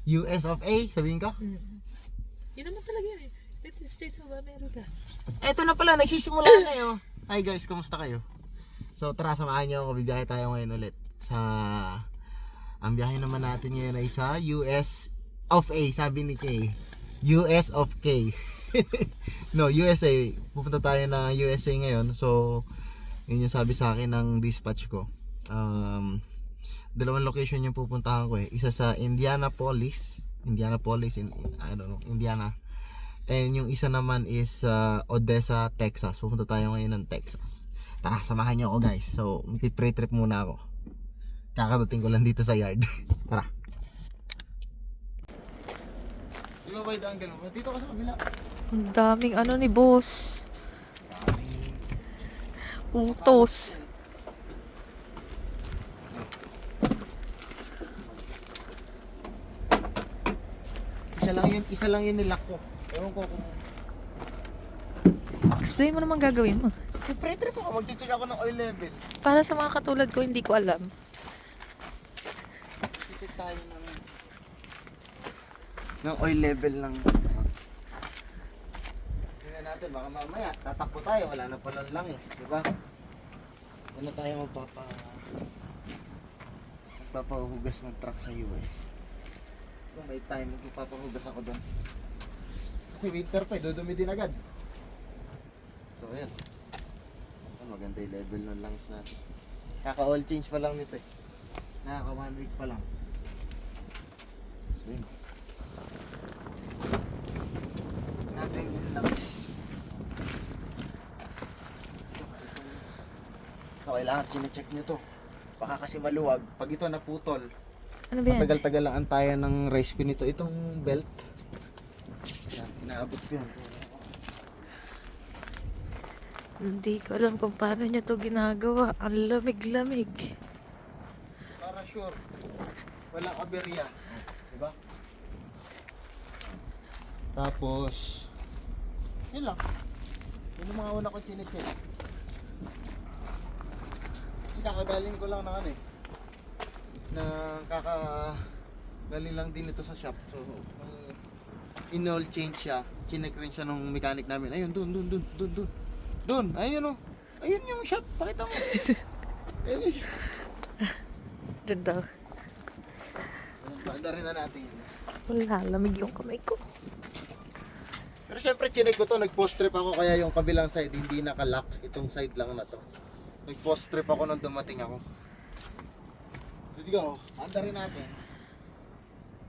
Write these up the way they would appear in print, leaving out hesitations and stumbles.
US of A, sabihin ko. Yun naman talaga yun eh. United States of America. Eto na pala, nagsisimula na yun. Hi guys, kamusta kayo? So tara, samahan niyo ako, bibiyahe tayo ngayon ulit ang biyahe naman natin ngayon ay sa US of A, sabi ni Kay. US of K. No, USA. Pupunta tayo na USA ngayon. So, yun yung sabi sa akin ng dispatch ko. Dalawang location yung pupuntahan ko eh. Isa sa Indianapolis in I don't know, Indiana. And yung isa naman is Odessa, Texas. Pupunta tayo ngayon ng Texas. Tara, samahan niyo ako guys. So, pre-trip muna ako. Kakarating ko lang dito sa yard. Tara. Di ba wide angle mo? Dito ka sa kabila. Ang daming ano ni boss. Utos. Isa lang yun nilak ko. Ewan ko kung... Explain mo naman gagawin mo. Pre-trip ako, mag-check ako ng oil level. Para sa mga katulad ko, hindi ko alam. Check tayo ng oil level ng... Tingnan natin, baka mamaya tatakbo tayo, wala na palang langis, di ba? Ano tayo magpapahugas ng truck sa US. Kung may time, magpapahugas ako doon. Kasi winter pa, dudumi din agad. So ayan. Maganda yung level ng langis natin. Kaka-oil change pa lang nito eh. Nakaka 1 week pa lang. So yun. Natin yung langis. So kailangan chinecheck nyo to. Baka kasi maluwag. Pag ito naputol, Ano ba yan? matagal-tagal lang antayan ng rescue nito. Itong belt. Yan, inaabot ko yan. Hindi ko alam kung paano niya to ginagawa. Ang lamig-lamig. Para sure, walang aberya. Diba? Tapos, yun lang. Yun yung mga una ko chinecheck. Kasi kakagaling ko lang na ano eh. Na kakagaling lang din ito sa shop. So, in-oil change siya. Chinek rin siya nung mechanic namin. Ayun, dun. Doon, ayun o. Ayun yung shop, pakita mo. Ayun yung shop. Doon daw. Banda rin na natin. Wala, lamig yung kamay ko. Pero syempre chinek ko to, nag-post trip ako kaya yung kabilang side hindi naka-lock. Itong side lang na to. Nag-post trip ako nung dumating ako. Let's go, banda rin natin.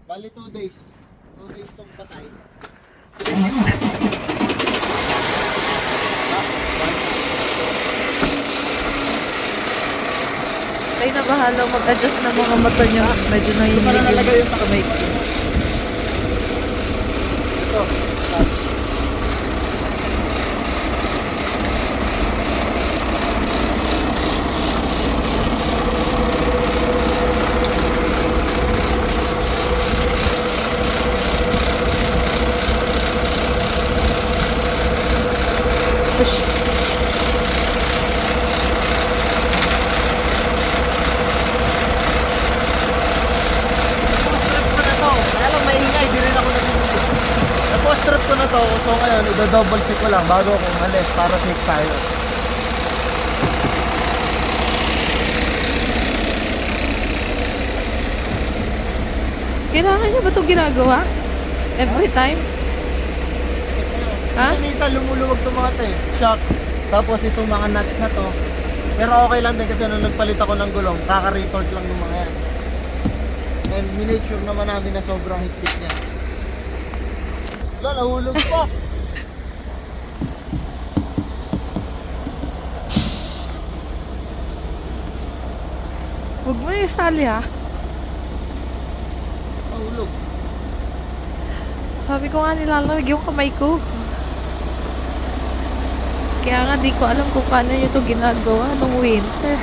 Bali 2 days. 2 days tong patay. Kayo na bahala mag-adjust ng mga mata niyo. Medyo nahihimig yung kamay ko. Ito. Push. Post trip ko na to, so ngayon i-double check ko lang bago akong alis para safe tayo. Kailangan niyo ba ito ginagawa? Every time? Ha? Kasi minsan lumuluwag itong mga to eh, shock. Tapos itong mga nuts na to. Pero okay lang din kasi nung nagpalit ako ng gulong, kaka-retort lang ng mga yan. And minake sure naman namin na sobrang higpit niya. Wala, nahulog pa. Huwag mo na isali ha. Nahulog. Sabi ko nga nilalamig yung kamay ko. Kaya nga di ko alam kung paano nyo to ginagawa nung winter.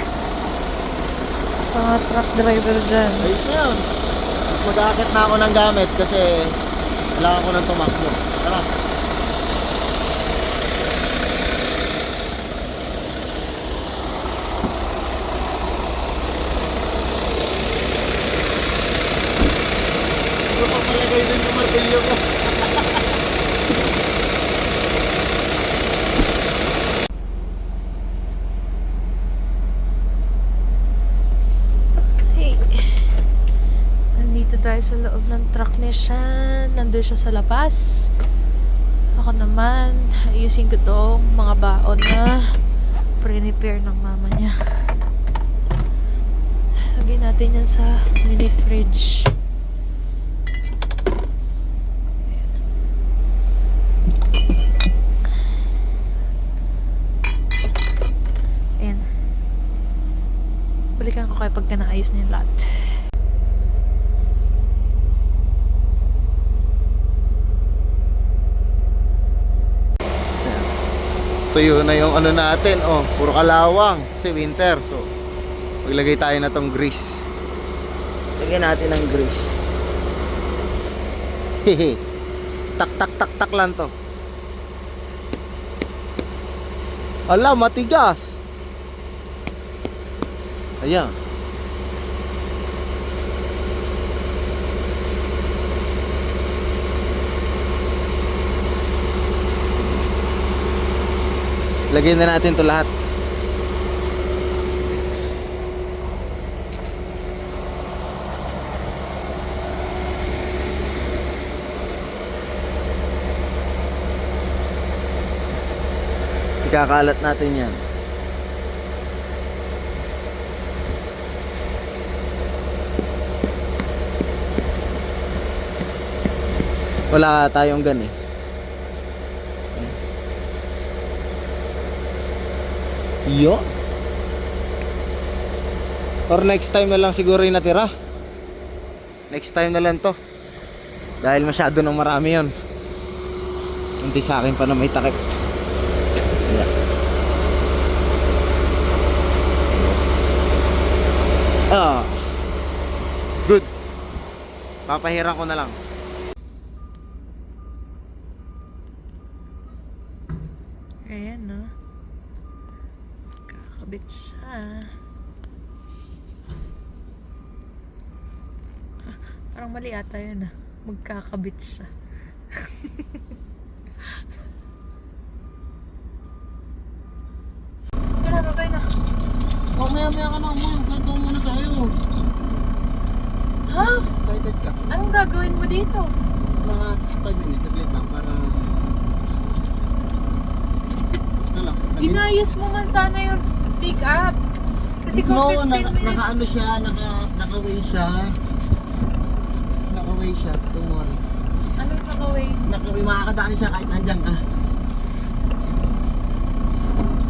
Mga truck driver dyan. Ayos na yun. Mas mag-aakit na ako ng gamit kasi kailangan ko ng tumakbo. Tara. Bago pa malagay dun yung martilyo ko. Hey. Nandito tayo sa loob ng truck ni Shan. Nandun siya sa labas. Ako naman, ayusin ko tong mga baon na pre-repair ng mama niya. Lagyan natin yan sa mini fridge. Ayan. Balikan ko kayo pagka naayos niya yung lahat. Tuyo na yung ano natin, oh, puro kalawang kasi winter. So, maglagay tayo na tong grease. Lagyan natin ng grease. Hehe. Tak tak tak tak lang to. Ala, matigas. Ayan. Lagyan na natin to lahat. Ikakalat natin yan. Wala tayong gan eh. Yo. Or next time na lang siguro yung natira. Next time na lang to. Dahil masyado nang marami yon. Hindi sa akin pa na may takip. Yeah. Good. Papahiran ko na lang. Ayan, no? Kakabit siya. Parang mali ata yun, ah. Magkakabit siya. Kaya babay na. Maya ka na mo. Kwento mo muna sa'yo. Ha? Excited ka? Anong gagawin mo dito? Mga 5 minutes. Saglit lang para... Ano? Ginayos mo man sana yung pick up. Kasi kung No, 15 minutes... naka-ano siya. Naka-way siya. Naka-way siya. Don't worry. Anong nakaway? Naka-way. Makakadaan siya kahit nandiyan ka.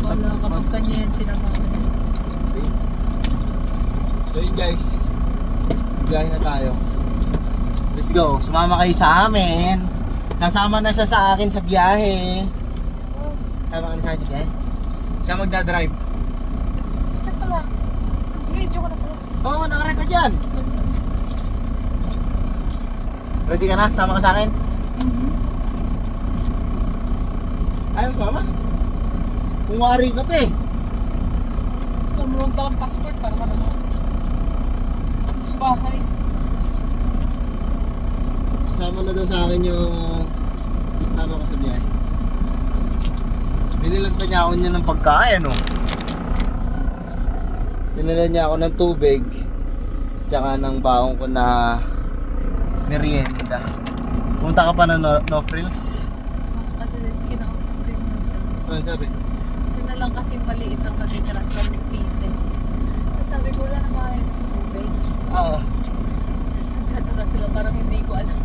Wala kapag kanya yan sinamahan. Okay. So yun guys. Biyahe na tayo. Let's go. Sumama kayo sa amin. Sasama na siya sa akin sa biyahe. Sama ka na sa akin sa biyahe. Siya magdadrive. Check pala. Video ko na pala. Oo, naka-record yan. Ready ka na? Sama ka sa akin? Ayaw mo sumama? Kung wari ka pa eh. Namulang ka ng passport para ka naman. Sa bahay. Sama na daw sa akin yung sama ko sa biyahe. Binilan pa niya ako niya ng pagkain, oh. Binilan niya ako ng tubig tsaka ng baong ko na merienda. Punta ka pa na no frills? Kasi kinausap ko yung nagdala. Ano sabi? Kasi na lang kasi maliit ang matitira 20 pieces. Tapos sabi ko wala na kaya yung tubig. Oo. Tapos nagtataka sila parang hindi ko alam.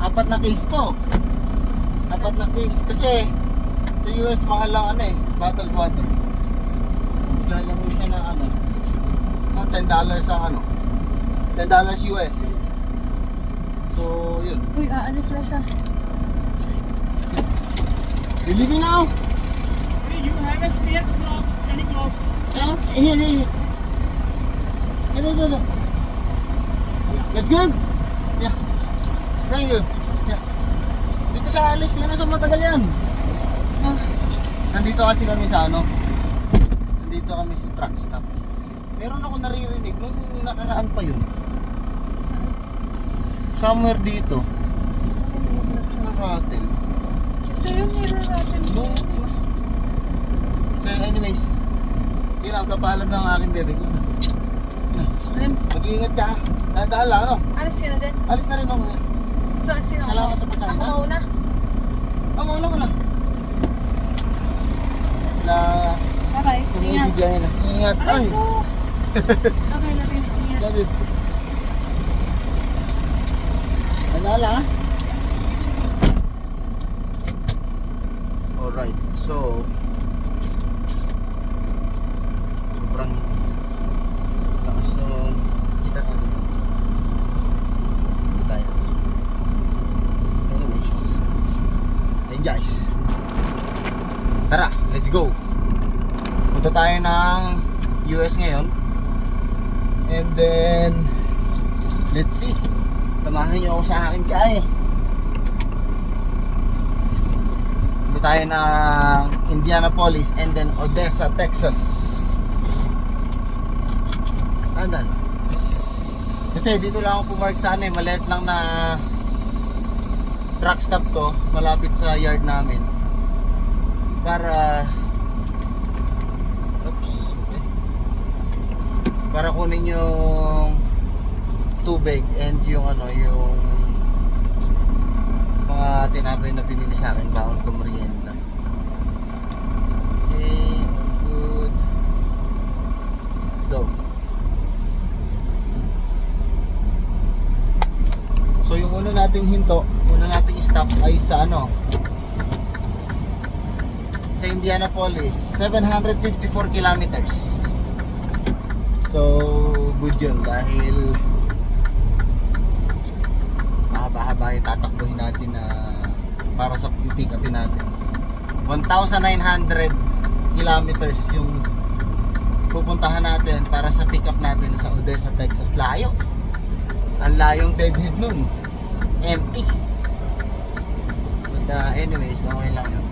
Apat na case to. Apat na case. Kasi sa US mahal lang ano eh, bottled water. Maglalaro siya ng ano, $10 ang ano, $10 US. So yun. Uy, aalis na siya. Really now? Hey, you have a spare cloth? Any cloth? Here. Ito. That's good? Yeah. Thank you. Yeah. Dito siya alis, yan sa matagal yan. Ah, Nandito kasi kami sa ano. Nandito kami sa truck stop. Meron ako naririnig nung nakaraan pa yun. Somewhere dito. Mirror rattle. Ito yung mirror natin. No. So yun, anyways. Yun ang kapaalam ng aking bebe. Isa. Ayun. Mag-iingat ka. Dahan-dahan lang, ano? Alis ka na din. Alis na rin ako. So, sino ako? Salamat sa pagkain, Ako ha? mauna. Mauna ko na. Na... Bye-bye. Kung may Ingat. bibiyahe na. Ingat. Aray Ay! ko. Okay, lati. Ingat. Love you. Dahan-dahan lang, ha? Alright, so... Sobrang... lakas ng... kita natin. Hindi tayo. Anyways. Ayun guys. Tara, let's go. Punta tayo ng US ngayon. And then... let's see. Samahan niyo ako sa akin kaya. Punta tayo ng Indianapolis and then Odessa, Texas. Andan. Kasi dito lang ako pumark sa ano eh, maliit lang na truck stop to, malapit sa yard namin. Para okay. Para kunin yung tubig and yung ano, yung mga tinapay na binili sa akin, baon ko merienda. Okay, good. Let's go. So yung una nating hinto, una nating stop ay sa ano, sa Indianapolis, 754 kilometers. So good yun dahil mahaba-haba yung tatakbuhin natin na para sa pick upin natin. 1,900 kilometers yung pupuntahan natin para sa pick up natin sa Odessa, Texas. Layo. Ang layong deadhead nun. Empty. But anyways, okay lang yun.